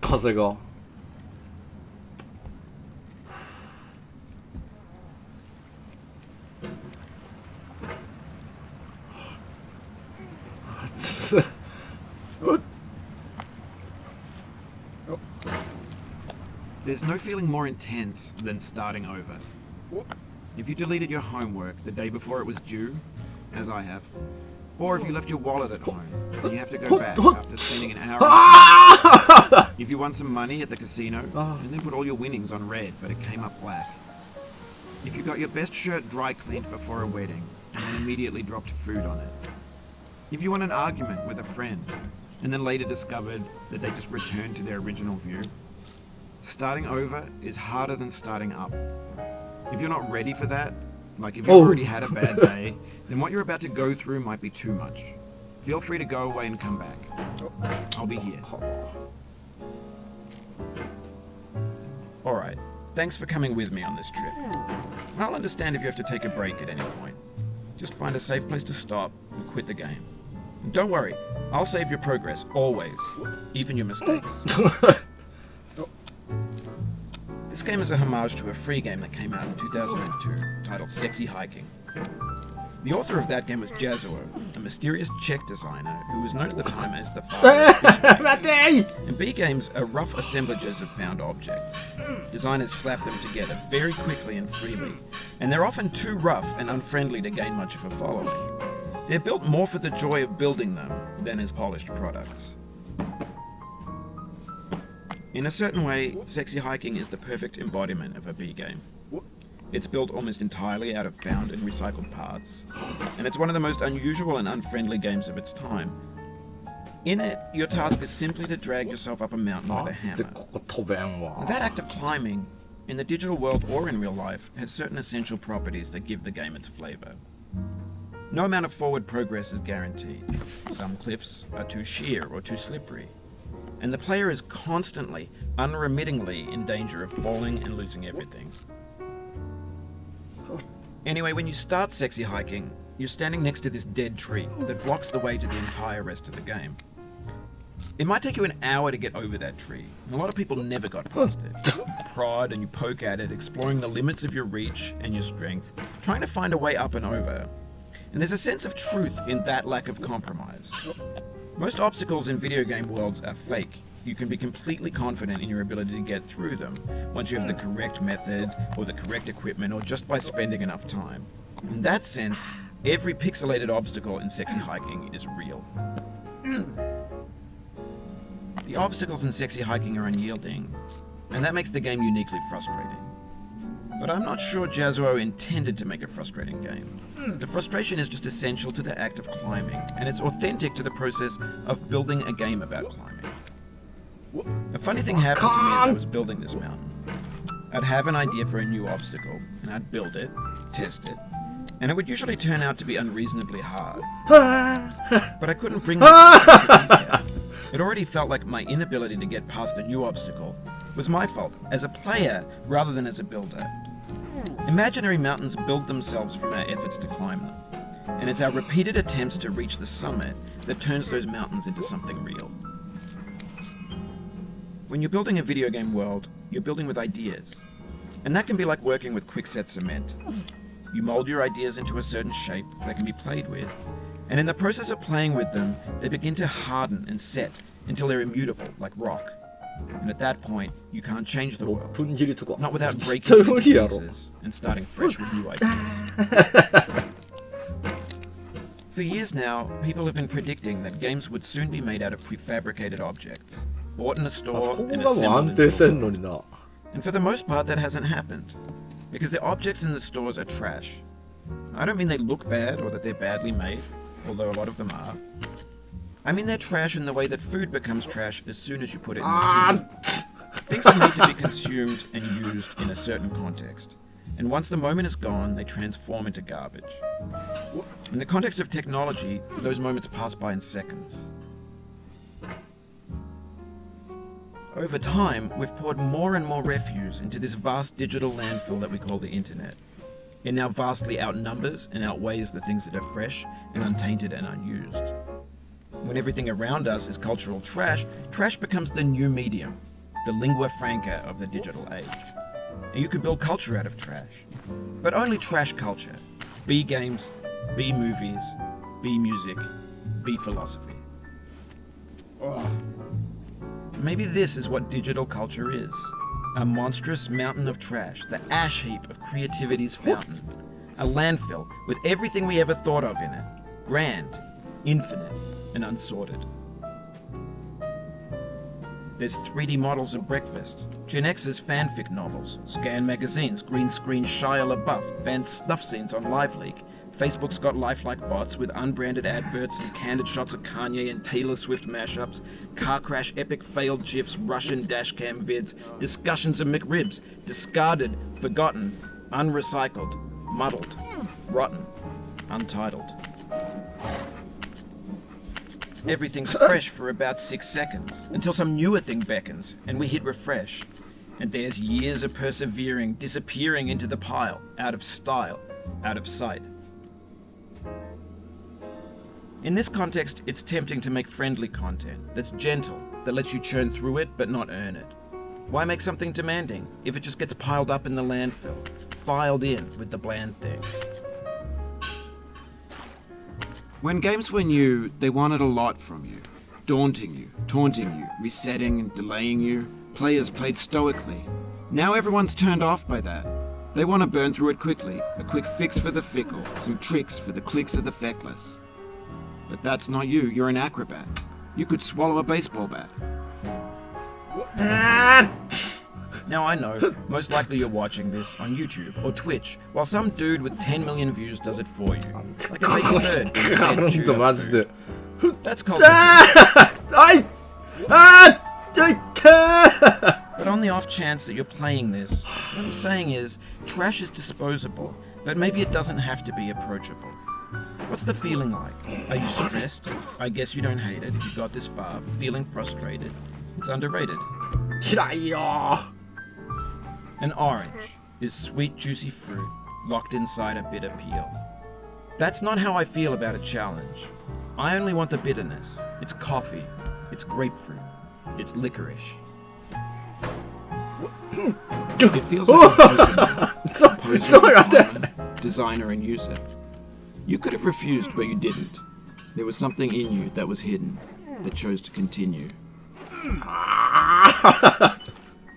風が。There's no feeling more intense than starting over. If you deleted your homework the day before it was due, as I have, or if you left your wallet at home and you have to go back after spending an hour. If you won some money at the casino and then put all your winnings on red but it came up black. If you got your best shirt dry cleaned before a wedding and then immediately dropped food on it. If you won an argument with a friend and then later discovered that they just returned to their original view. Starting over is harder than starting up. If you're not ready for that, like if you've already had a bad day, then what you're about to go through might be too much. Feel free to go away and come back. I'll be here. Alright, thanks for coming with me on this trip. I'll understand if you have to take a break at any point. Just find a safe place to stop and quit the game. And don't worry, I'll save your progress, always. Even your mistakes. This game is a homage to a free game that came out in 2002, titled Sexy Hiking. The author of that game was Jazuo, a mysterious Czech designer who was known at the time as the father of B games. And B games are rough assemblages of found objects. Designers slap them together very quickly and freely, and they're often too rough and unfriendly to gain much of a following. They're built more for the joy of building them than as polished products. In a certain way, Sexy Hiking is the perfect embodiment of a B game. It's built almost entirely out of found and recycled parts, and it's one of the most unusual and unfriendly games of its time. In it, your task is simply to drag yourself up a mountain with a hammer. And that act of climbing, in the digital world or in real life, has certain essential properties that give the game its flavor. No amount of forward progress is guaranteed. Some cliffs are too sheer or too slippery. And the player is constantly, unremittingly in danger of falling and losing everything. Anyway, when you start Sexy Hiking, you're standing next to this dead tree that blocks the way to the entire rest of the game. It might take you an hour to get over that tree, and a lot of people never got past it. You prod and you poke at it, exploring the limits of your reach and your strength, trying to find a way up and over. And there's a sense of truth in that lack of compromise. Most obstacles in video game worlds are fake. You can be completely confident in your ability to get through them once you have the correct method or the correct equipment or just by spending enough time. In that sense, every pixelated obstacle in Sexy Hiking is real. The obstacles in Sexy Hiking are unyielding, and that makes the game uniquely frustrating. But I'm not sure Jazuo intended to make a frustrating game. The frustration is just essential to the act of climbing, and it's authentic to the process of building a game about climbing. A funny thing happened to me as I was building this mountain. I'd have an idea for a new obstacle, and I'd build it, test it, and it would usually turn out to be unreasonably hard. But I couldn't bring myself to make it easier. It already felt like my inability to get past the new obstacle was my fault, as a player rather than as a builder. Imaginary mountains build themselves from our efforts to climb them, and it's our repeated attempts to reach the summit that turns those mountains into something real. When you're building a video game world, you're building with ideas, and that can be like working with quickset cement. You mold your ideas into a certain shape that can be played with, and in the process of playing with them, they begin to harden and set until they're immutable, like rock. And at that point, you can't change the world. Not without breaking it into pieces and starting fresh with new ideas. For years now, people have been predicting that games would soon be made out of prefabricated objects, bought in a store and assembled in a And for the most part, that hasn't happened, because the objects in the stores are trash. I don't mean they look bad or that they're badly made, although a lot of them are. I mean they're trash in the way that food becomes trash as soon as you put it in the sink. Things are made to be consumed and used in a certain context, and once the moment is gone, they transform into garbage. In the context of technology, those moments pass by in seconds. Over time, we've poured more and more refuse into this vast digital landfill that we call the internet. It now vastly outnumbers and outweighs the things that are fresh and untainted and unused. When everything around us is cultural trash, trash becomes the new medium, the lingua franca of the digital age. And you can build culture out of trash. But only trash culture. B games, B movies, B music, B philosophy. Oh. Maybe this is what digital culture is. A monstrous mountain of trash, the ash heap of creativity's fountain. A landfill with everything we ever thought of in it. Grand, infinite, and unsorted. There's 3D models of breakfast, Gen X's fanfic novels, scan magazines, green screen Shia LaBeouf, banned snuff scenes on LiveLeak. Facebook's got lifelike bots with unbranded adverts and candid shots of Kanye and Taylor Swift mashups, car crash epic failed GIFs, Russian dashcam vids, discussions of McRibs, discarded, forgotten, unrecycled, muddled, rotten, untitled. Everything's fresh for about 6 seconds, until some newer thing beckons, and we hit refresh. And there's years of persevering, disappearing into the pile, out of style, out of sight. In this context, it's tempting to make friendly content that's gentle, that lets you churn through it but not earn it. Why make something demanding if it just gets piled up in the landfill, filed in with the bland things? When games were new, they wanted a lot from you. Daunting you, taunting you, resetting and delaying you. Players played stoically. Now everyone's turned off by that. They want to burn through it quickly, a quick fix for the fickle, some tricks for the clicks of the feckless. But that's not you, you're an acrobat. You could swallow a baseball bat. Now I know, most likely you're watching this on YouTube or Twitch, while some dude with 10 million views does it for you. Like a baby bird being fed chewed up food. That's called But on the off chance that you're playing this, what I'm saying is, trash is disposable, but maybe it doesn't have to be approachable. What's the feeling like? Are you stressed? I guess you don't hate it if you got this far. Feeling frustrated? It's underrated. An orange is sweet, juicy fruit locked inside a bitter peel. That's not how I feel about a challenge. I only want the bitterness. It's coffee. It's grapefruit. It's licorice. It feels like a poser, designer and user. You could have refused, but you didn't. There was something in you that was hidden, that chose to continue.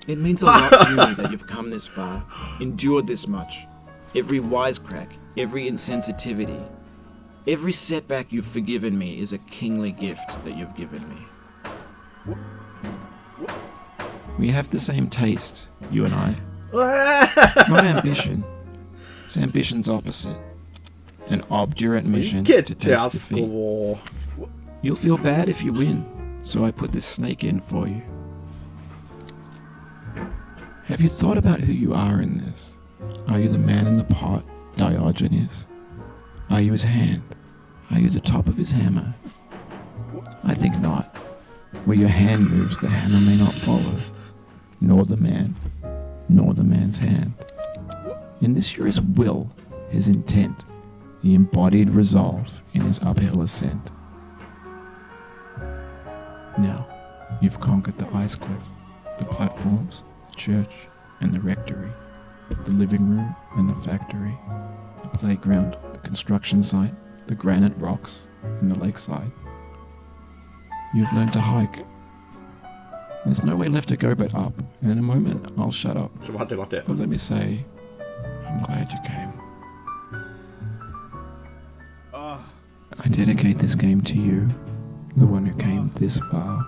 It means a lot to me that you've come this far, endured this much. Every wisecrack, every insensitivity, every setback you've forgiven me is a kingly gift that you've given me. We have the same taste, you and I. Not ambition. It's ambition's opposite. An obdurate mission to taste defeat. You'll feel bad if you win, so I put this snake in for you. Have you thought about who you are in this? Are you the man in the pot, Diogenes? Are you his hand? Are you the top of his hammer? I think not. Where your hand moves, the hammer may not follow, nor the man, nor the man's hand. In this you're his will, his intent, the embodied resolve in his uphill ascent. Now, you've conquered the ice cliff, the platforms, the church, and the rectory, the living room and the factory, the playground, the construction site, the granite rocks, and the lakeside. You've learned to hike. There's no way left to go but up, and in a moment I'll shut up. But let me say, I'm glad you came. I dedicate this game to you, the one who came this far.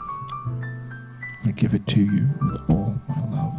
I give it to you with all my love.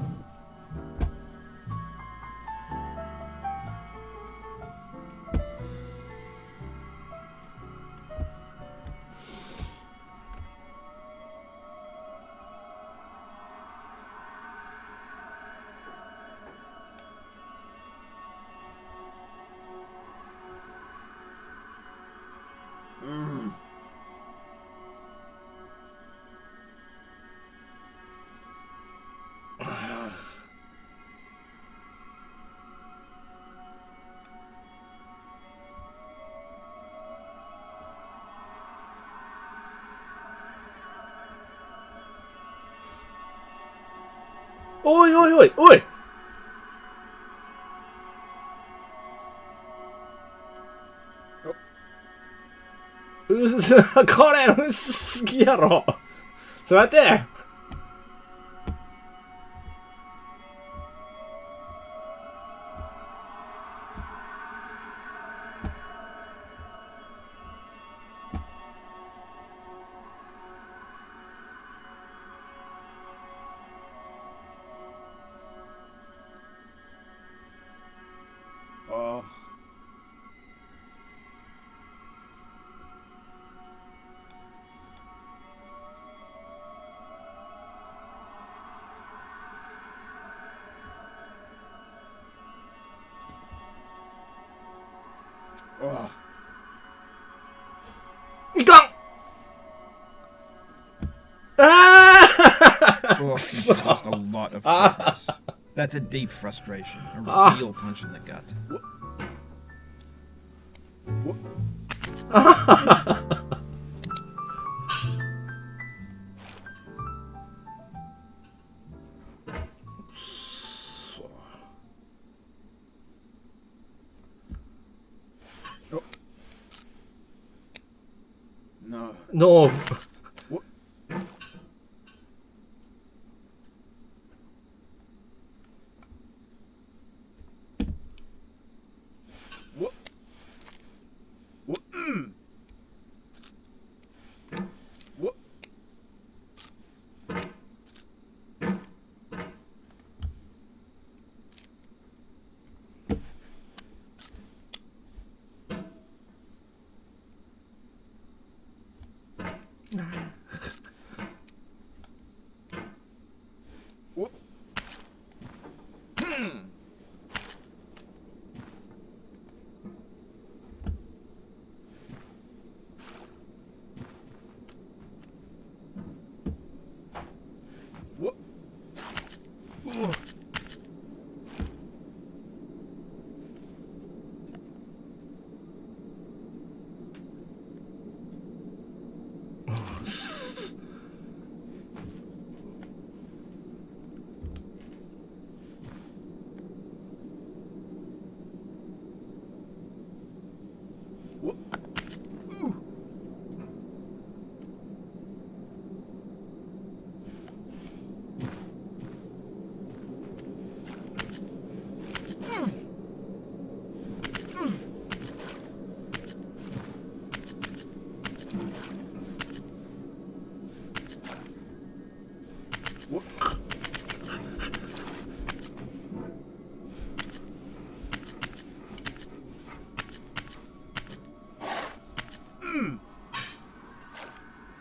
おいおいおいおい。これ薄すぎやろ。ちょっと待って。いかん。Oh, you just lost a lot of progress. That's a deep frustration, a real punch in the gut. No.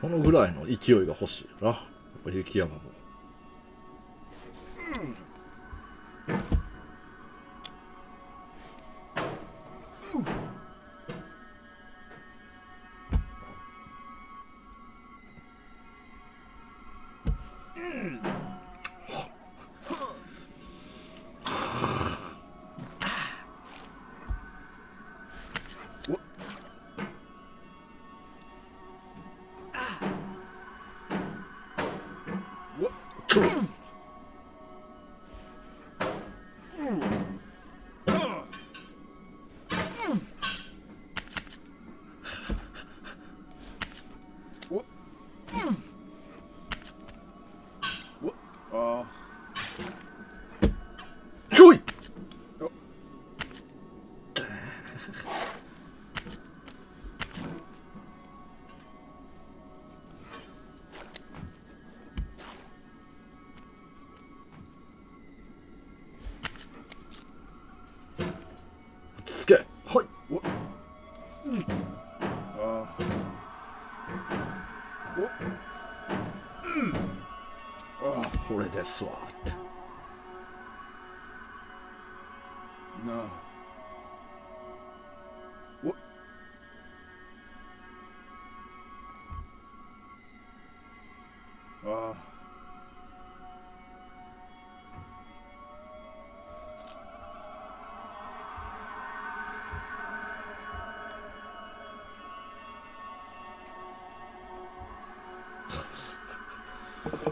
このぐらいの勢いが欲しいよな。やっぱ雪山も。ちょい。つけ。はい。これですわって。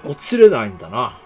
落ちれないんだな。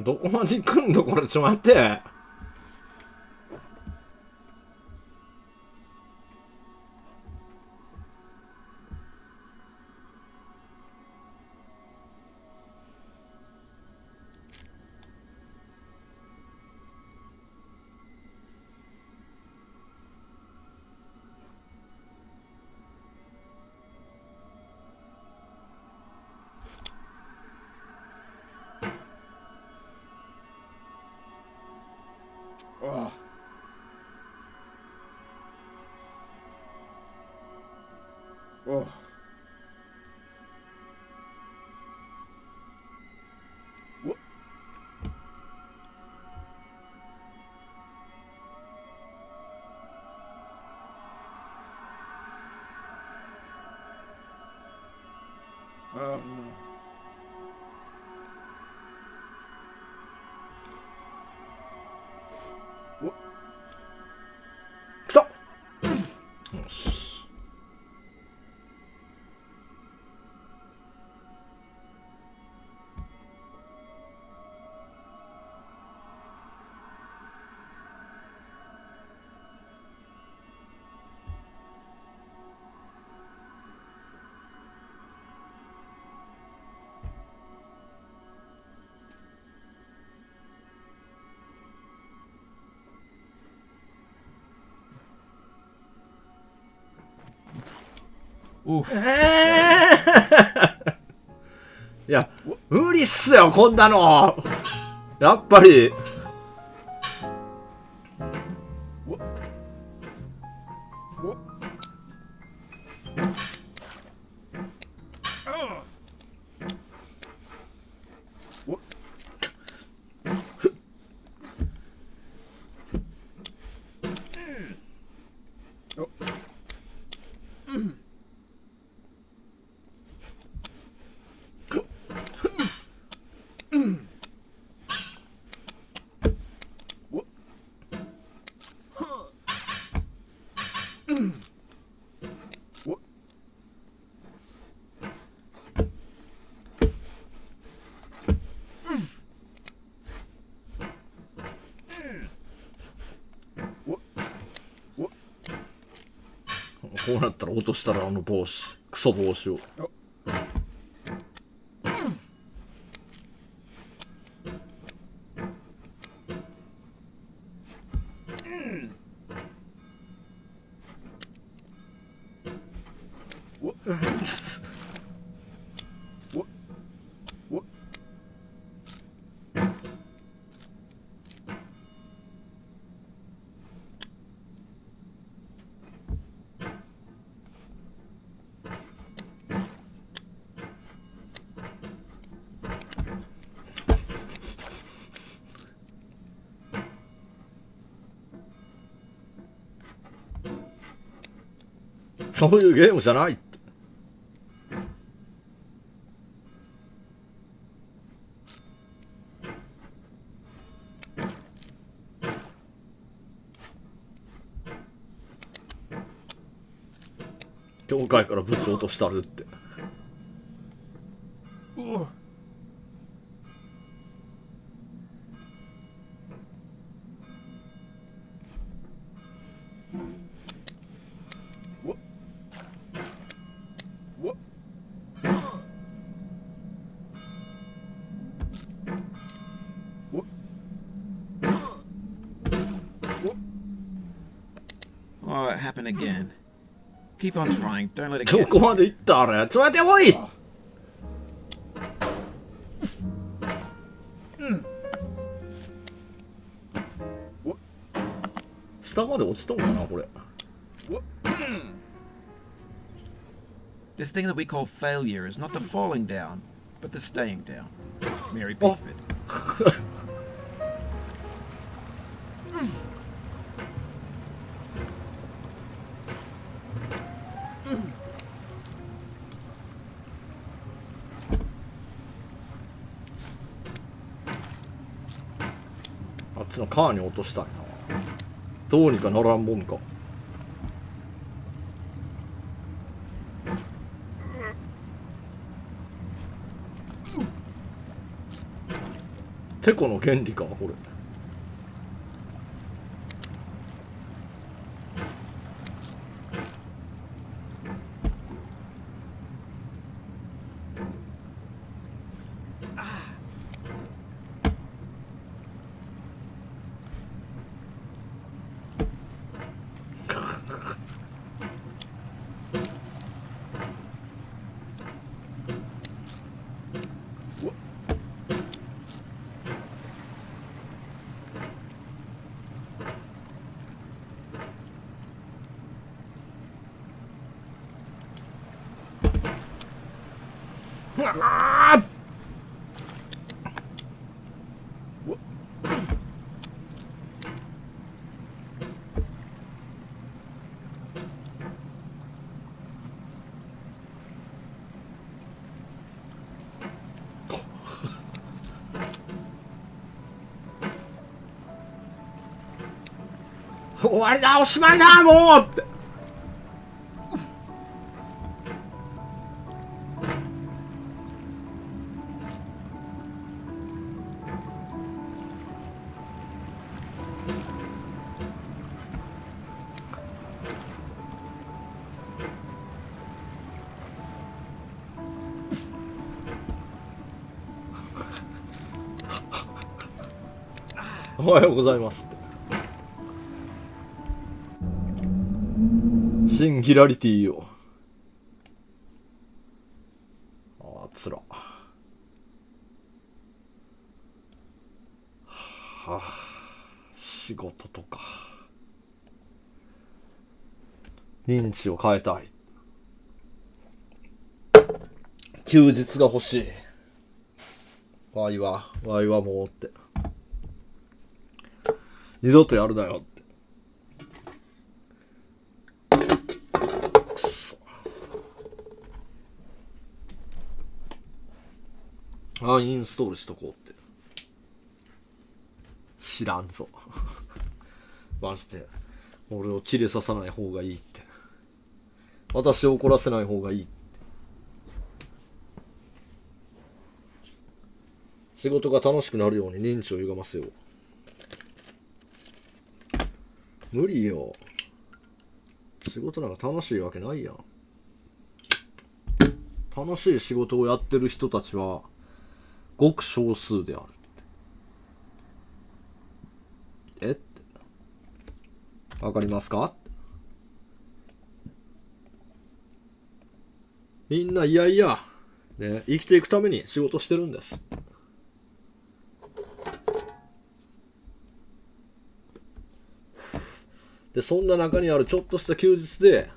どこまで行くんだこれ。ちょっと待って。Oh. Oh. What? Oh no. What? 来た。よし。Oof. いや、無理っすよ、こんなの。やっぱり。What? What? Oh. What? Oh. What? What? What? What? こうなったら落としたらあの帽子、クソ帽子を。Oh. What? What? What?そういうゲームじゃないって。教会から物を落としたるって。Oh. What? What? What? What? Oh, it happened again. Keep on trying. Don't let it ど get こ to まで you. 行ったあれ。ちょっと待って、おい。 What? 下まで落ちとんかなこれ。 What? This thing that we call failure is not the falling down, but the staying down. Mary Oh. Pickford. あっちの川に落としたいな。どうにかならんもんか。てこの原理かこれ。あ終わりだ、おしまいだもうって。おはようございますって。シンギュラリティよ。あつら。はあ、仕事とか認知を変えたい。休日が欲しい。わいはもうって。二度とやるなよって。くそ。インストールしとこうって。知らんぞ。マジで。俺を切れささない方がいいって。私を怒らせない方がいいって。仕事が楽しくなるように認知を歪ませよう。無理よ。仕事なんか楽しいわけないやん。楽しい仕事をやってる人たちはごく少数である。えってわかりますか？みんないやいや、ね、生きていくために仕事してるんです。でそんな中にあるちょっとした休日で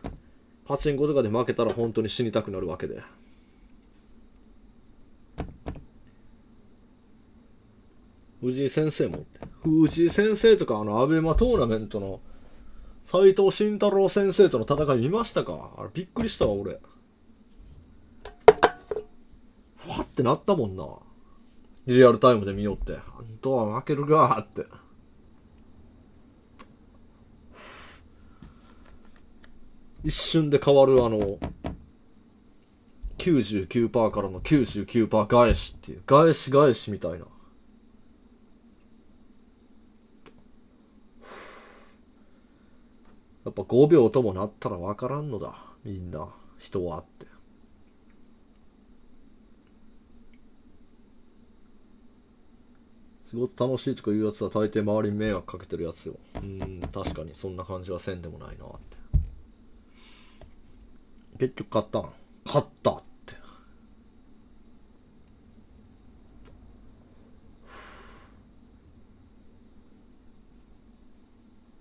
パチンコとかで負けたら本当に死にたくなるわけで、藤井先生も藤井先生とかアベマトーナメントの斉藤慎太郎先生との戦い見ましたか？あれびっくりしたわ俺。ふわってなったもんな。リアルタイムで見よって、あんたは負けるがーって。一瞬で変わる99% からの 99% 返しっていう返しみたいな。やっぱ5秒ともなったら分からんのだみんな人はって。仕事楽しいとかいうやつは大抵周りに迷惑かけてるやつよ。確かにそんな感じはせんでもないなって。結局勝ったって。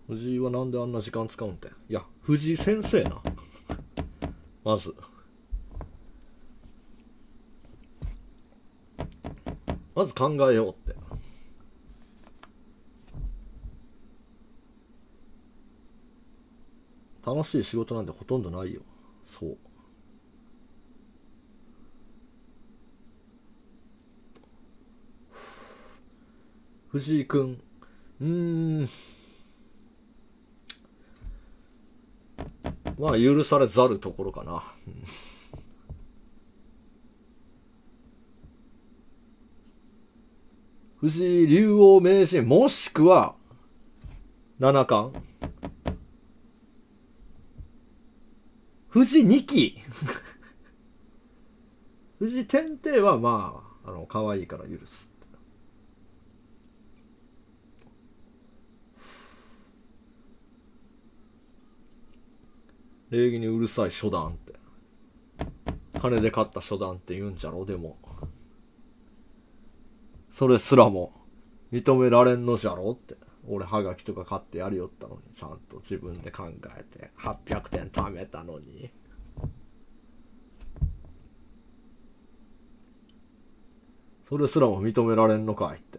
藤井はなんであんな時間使うんて。いや藤井先生な。まず考えようって。楽しい仕事なんてほとんどないよ。そう。藤井くん、まあ許されざるところかな。藤井竜王名人もしくは七冠。藤井二期藤井天帝はまあ可愛いから許す。礼儀にうるさい初段って、金で買った初段って言うんじゃろ。でもそれすらも認められんのじゃろって。俺ハガキとか買ってやりよったのに、ちゃんと自分で考えて800点貯めたのに。それすらも認められんのかいって。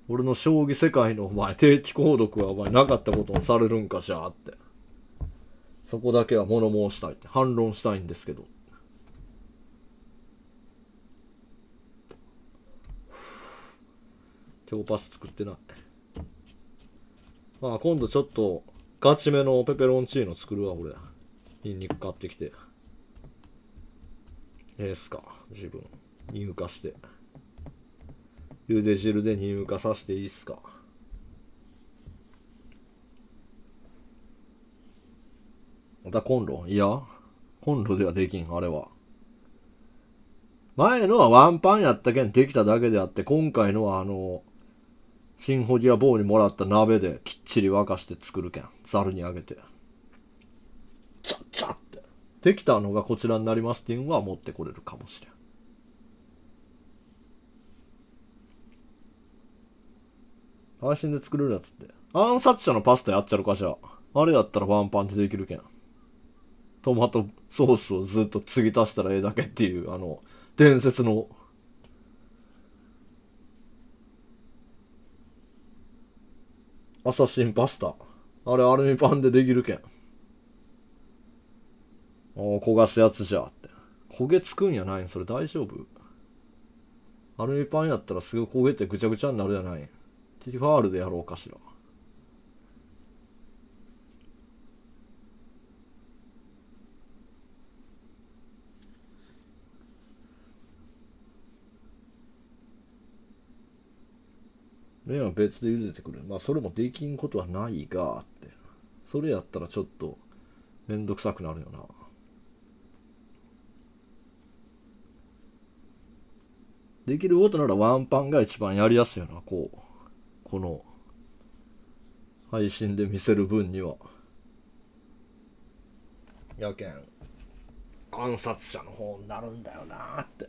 俺の将棋世界のお前定期購読はお前なかったことにされるんかじゃあって。そこだけは物申したいって、反論したいんですけど。今日パス作ってない。まあ今度ちょっとガチめのペペロンチーノ作るわ俺。ニンニク買ってきて。っすか、自分乳化して茹で汁で乳化させていいっすか。またコンロ？いやコンロではできん。あれは前のはワンパンやったけんできただけであって、今回のはシンフォギア棒にもらった鍋できっちり沸かして作るけん、ザルにあげてチャッチャッってできたのがこちらになりますっていうのは持ってこれるかもしれん。配信で作れるやつって暗殺者のパスタやっちゃるか。じゃああれやったらワンパンでできるけん。トマトソースをずっと継ぎ足したらええだけっていう伝説のアサシンパスタ。あれアルミパンでできるけん。焦がすやつじゃって。焦げつくんやないん？それ大丈夫？アルミパンやったらすぐ焦げてぐちゃぐちゃになるやないん？ティファールでやろうかしら。麺は別で茹でてくる。まあそれもできんことはないがって。それやったらちょっとめんどくさくなるよな。できることならワンパンが一番やりやすいよな。この配信で見せる分には。やけん暗殺者の方になるんだよなって。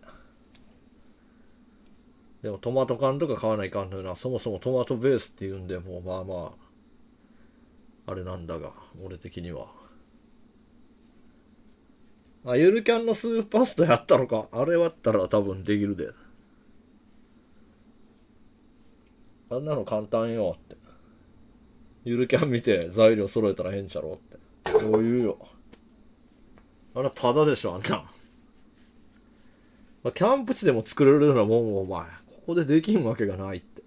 でもトマト缶とか買わないかんのよな。そもそもトマトベースっていうんで、もうまあまああれなんだが、俺的にはゆるキャンのスープパスタやったのか。あれ割ったら多分できるで。あんなの簡単よって。ゆるキャン見て材料揃えたらええんちゃろって。こういうよ。あれただでしょあんな。キャンプ地でも作れるようなもんをお前ここでできんわけがないって。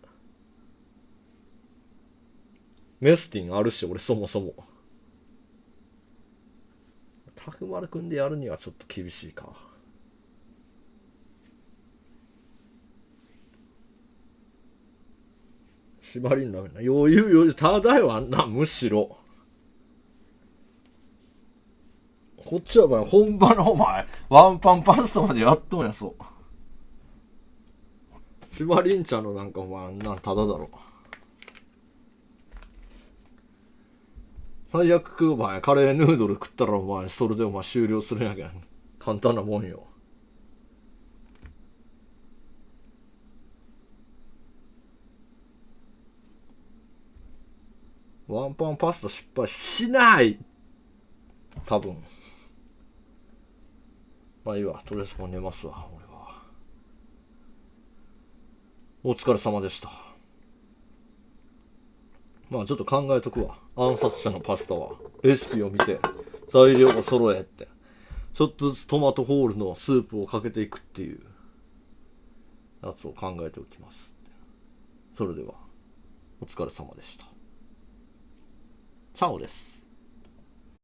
メスティンあるし俺そもそも。タフマルくんでやるにはちょっと厳しいか。縛りになるな。余裕ただよあんな。むしろこっちはお前本場のお前ワンパンパスタまでやっとんや。そう縛りんちゃんのなんかお前あんなんただだろ。最悪お前カレーヌードル食ったらお前それでお前終了するんやけん。簡単なもんよ。ワンパンパスタ失敗しない多分。まあいいわ、とりあえずもう寝ますわ俺は。お疲れ様でした。まあちょっと考えとくわ。暗殺者のパスタはレシピを見て材料を揃えってちょっとずつトマトホールのスープをかけていくっていうやつを考えておきます。それではお疲れ様でした。チャオです。